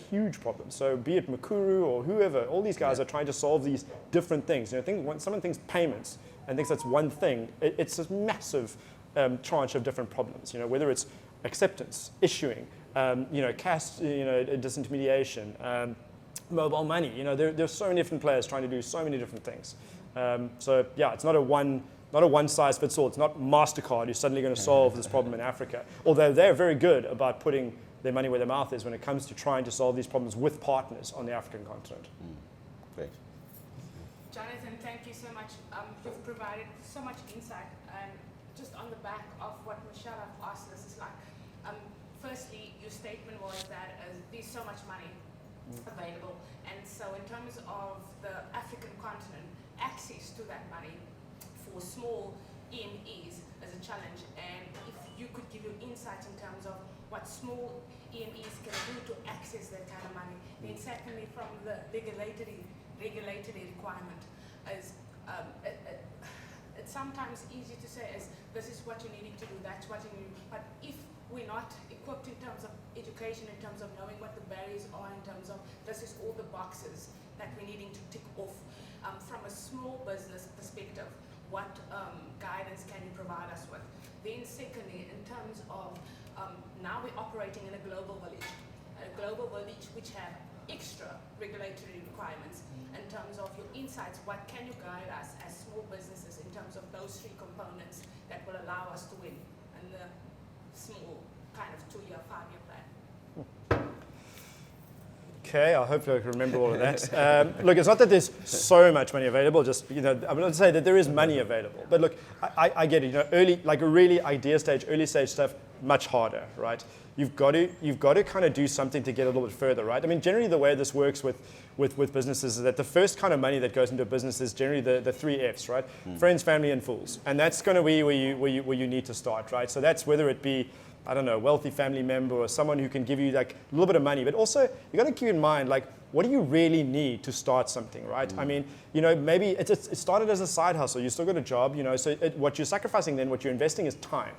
huge problems. So be it Makuru or whoever, all these guys are trying to solve these different things. When someone thinks payments and thinks that's one thing, it's a massive tranche of different problems. Whether it's acceptance, issuing, cash, disintermediation, mobile money. There's so many different players trying to do so many different things. So yeah, it's not a one size fits all. It's not MasterCard who's suddenly going to solve this problem in Africa. Although they're very good about putting their money where their mouth is when it comes to trying to solve these problems with partners on the African continent. Great. Johnathan, thank you so much. You've provided so much insight, and just on the back of what Michelle asked us is like, firstly, your statement was that there's so much money available, and so in terms of the African continent, access to that money for small EMEs is a challenge, and if you could give your insight in terms of what small EMEs can do to access that kind of money, then secondly, from the regulatory requirement, is it's sometimes easy to say is this is what you need to do, that's what you need, but if we're not equipped in terms of education, in terms of knowing what the barriers are, in terms of this is all the boxes that we're needing to tick off. From a small business perspective, what guidance can you provide us with? Then secondly, in terms of now we're operating in a global village which have extra regulatory requirements. In terms of your insights, what can you guide us as small businesses in terms of those three components that will allow us to win in the small kind of 2-year, 5-year plan? Okay, I hope I can remember all of that. Look, it's not that there's so much money available. Just I'm not to say that there is money available, but look, I get it. Early, like a really idea stage, early stage stuff, much harder, right? You've got to kind of do something to get a little bit further, right? I mean, generally the way this works with businesses is that the first kind of money that goes into a business is generally the 3 F's, right? Friends, family, and fools, and that's going to be where you need to start, right? So that's whether it be, I don't know, a wealthy family member or someone who can give you like a little bit of money, but also you got to keep in mind, like, what do you really need to start something, right? I mean, maybe it started as a side hustle. You still got a job, so what you're sacrificing then, what you're investing is time.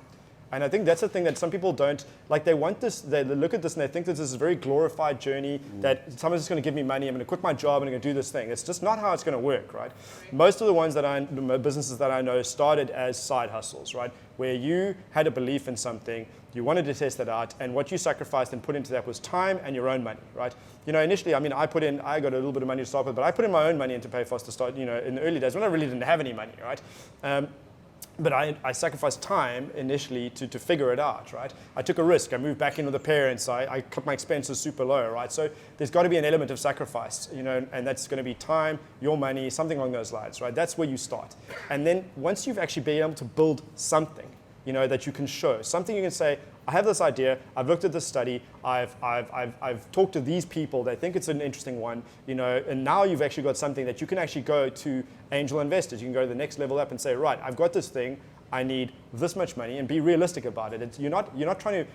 And I think that's the thing that some people don't, like they want this, they look at this and they think that this is a very glorified journey, that someone's just going to give me money, I'm going to quit my job and I'm going to do this thing. It's just not how it's going to work, right? Most of the businesses that I know started as side hustles, right? Where you had a belief in something, you wanted to test it out, and what you sacrificed and put into that was time and your own money, right? Initially, I mean, I got a little bit of money to start with, but I put in my own money into Payfast to start, in the early days when I really didn't have any money, right? But I sacrificed time initially to figure it out, right? I took a risk. I moved back in with the parents. I cut my expenses super low, right? So there's got to be an element of sacrifice, and that's going to be time, your money, something along those lines, right? That's where you start. And then once you've actually been able to build something, that you can show, something you can say, I have this idea, I've looked at this study, I've talked to these people, they think it's an interesting one, and now you've actually got something that you can actually go to angel investors. You can go to the next level up and say, right, I've got this thing, I need this much money, and be realistic about it. You're not trying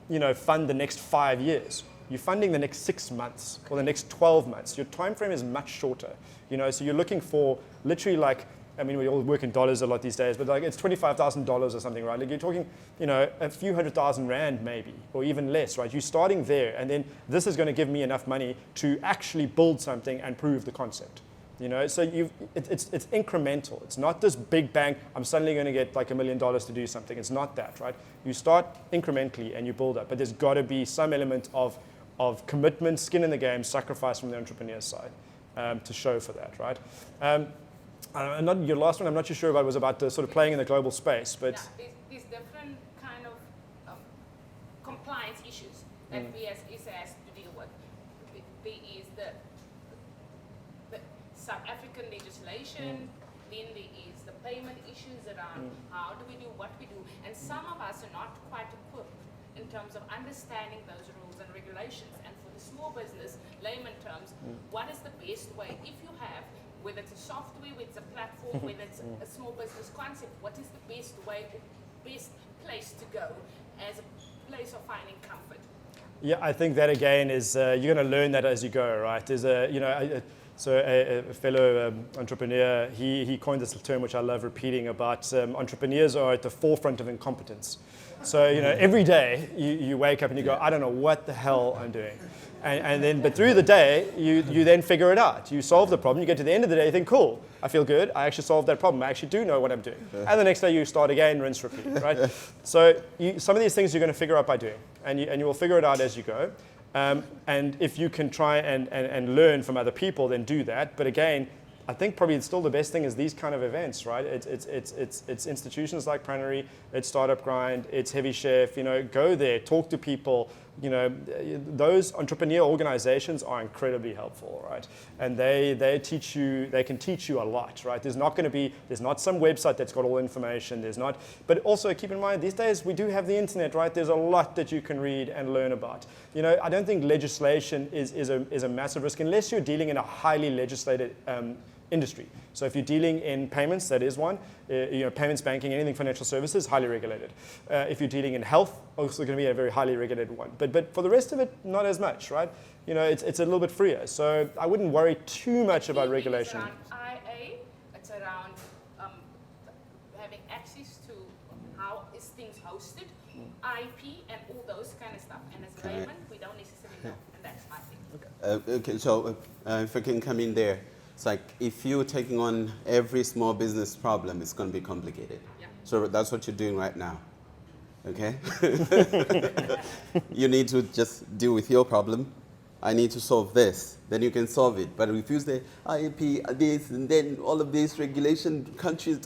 to, fund the next 5 years. You're funding the next 6 months or the next 12 months. Your time frame is much shorter, so you're looking for literally like, I mean, we all work in dollars a lot these days, but like it's $25,000 or something, right? Like you're talking, a few $100,000 maybe, or even less, right? You're starting there, and then this is going to give me enough money to actually build something and prove the concept. So it's incremental. It's not this big bang, I'm suddenly going to get like $1 million to do something. It's not that, right? You start incrementally and you build up, but there's got to be some element of commitment, skin in the game, sacrifice from the entrepreneur's side to show for that, right? Your last one, I'm not too sure about, was about the sort of playing in the global space, but there's different kind of compliance issues that we as SA has to deal with. There is the South African legislation, then there is the payment issues around how do we do what we do, and some of us are not quite equipped in terms of understanding those rules and regulations. And for the small business, layman terms, what is the best way, if you have, whether it's a software, whether it's a platform, whether it's a small business concept, what is the best way, best place to go as a place of finding comfort? Yeah, I think that again is you're going to learn that as you go, right? There's So a fellow entrepreneur, he coined this term, which I love repeating, about entrepreneurs are at the forefront of incompetence. So, every day you wake up and you go, I don't know what the hell I'm doing. But through the day, you then figure it out. You solve the problem. You get to the end of the day, you think, cool, I feel good. I actually solved that problem. I actually do know what I'm doing. And the next day, you start again, rinse, repeat, right? So some of these things you're going to figure out by doing. And you will figure it out as you go. And if you can try and learn from other people, then do that. But again, I think probably still the best thing is these kind of events, right? It's institutions like Pranary, it's Startup Grind, it's Heavy Chef. Go there, talk to people. Those entrepreneur organizations are incredibly helpful, right? And they can teach you a lot, right? There's not some website that's got all the information. But also keep in mind, these days we do have the internet, right? There's a lot that you can read and learn about. I don't think legislation is a massive risk unless you're dealing in a highly legislated industry. So if you're dealing in payments, that is one. Payments, banking, anything financial services, highly regulated. If you're dealing in health, also going to be a very highly regulated one. But for the rest of it, not as much, right? It's a little bit freer. So I wouldn't worry too much about regulation. It's around IA. It's around having access to how is things hosted, IP, and all those kind of stuff. And as laymen, we don't necessarily know, and that's my thing. Okay, so if I can come in there. It's like if you're taking on every small business problem, it's going to be complicated. Yeah. So that's what you're doing right now. Okay? You need to just deal with your problem. I need to solve this. Then you can solve it. But if you say IAP, this, and then all of these regulation countries,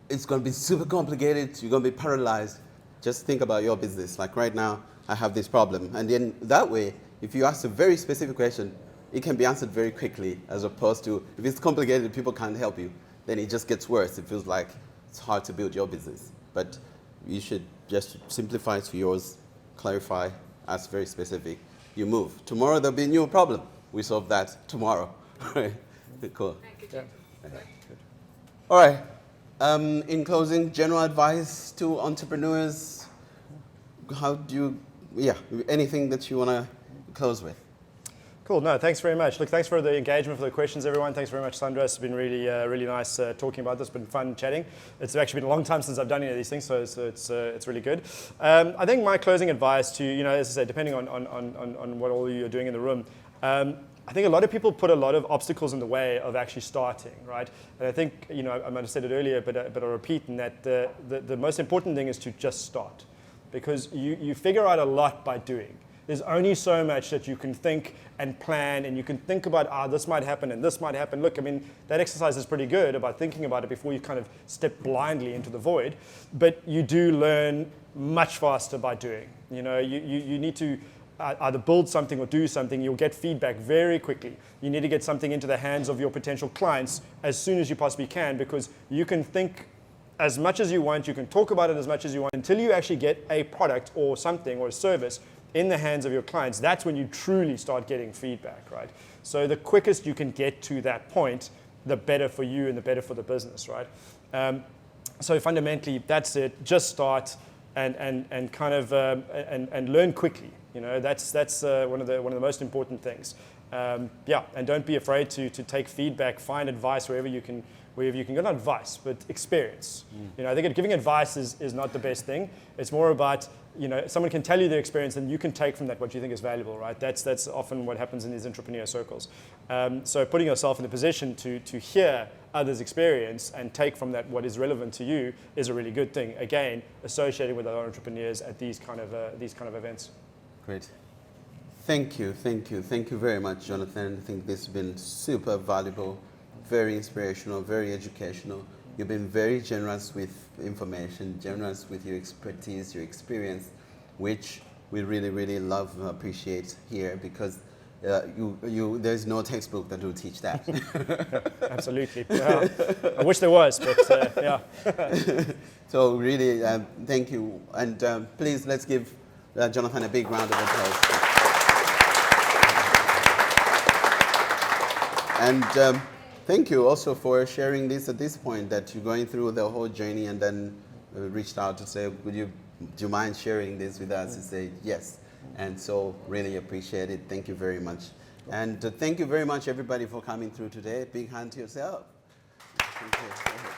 it's going to be super complicated. You're going to be paralyzed. Just think about your business. Like right now, I have this problem. And then that way, if you ask a very specific question, it can be answered very quickly, as opposed to if it's complicated, people can't help you, then it just gets worse. It feels like it's hard to build your business. But you should just simplify to yours, clarify, ask very specific. You move. Tomorrow there'll be a new problem. We solve that tomorrow. Cool. Thank you, Jim. All right. In closing, general advice to entrepreneurs. How do you, anything that you want to close with? Cool. No, thanks very much. Look, thanks for the engagement, for the questions, everyone. Thanks very much, Sandras. It's been really nice talking about this. It's been fun chatting. It's actually been a long time since I've done any of these things, so it's really good. I think my closing advice to, as I said, depending on what all you're doing in the room, I think a lot of people put a lot of obstacles in the way of actually starting, right? And I think, I might have said it earlier, but I'll repeat, in that the most important thing is to just start, because you figure out a lot by doing. There's only so much that you can think and plan, and you can think about, this might happen and this might happen. Look, that exercise is pretty good about thinking about it before you kind of step blindly into the void. But you do learn much faster by doing. You need to either build something or do something. You'll get feedback very quickly. You need to get something into the hands of your potential clients as soon as you possibly can, because you can think as much as you want, you can talk about it as much as you want, until you actually get a product or something or a service in the hands of your clients. That's when you truly start getting feedback, right? So the quickest you can get to that point, the better for you and the better for the business, right? So fundamentally, that's it. Just start and kind of and learn quickly. That's one of the most important things. And don't be afraid to take feedback. Find advice wherever you can get. Not advice, but experience. I think giving advice is not the best thing. It's more about, someone can tell you their experience and you can take from that what you think is valuable, right? That's often what happens in these entrepreneur circles. So putting yourself in the position to hear others' experience and take from that what is relevant to you is a really good thing. Again, associated with other entrepreneurs at these kind of events. Great. Thank you very much, Johnathan. I think this has been super valuable, very inspirational, very educational. You've been very generous with information, generous with your expertise, your experience, which we really love and appreciate here, because there's no textbook that will teach that. Absolutely. Yeah. I wish there was, but yeah. So really, thank you. And please, let's give Johnathan a big round of applause. And thank you also for sharing this at this point, that you're going through the whole journey and then reached out to say, do you mind sharing this with us? And say yes. And so really appreciate it. Thank you very much. And thank you very much, everybody, for coming through today. Big hand to yourself. Thank you.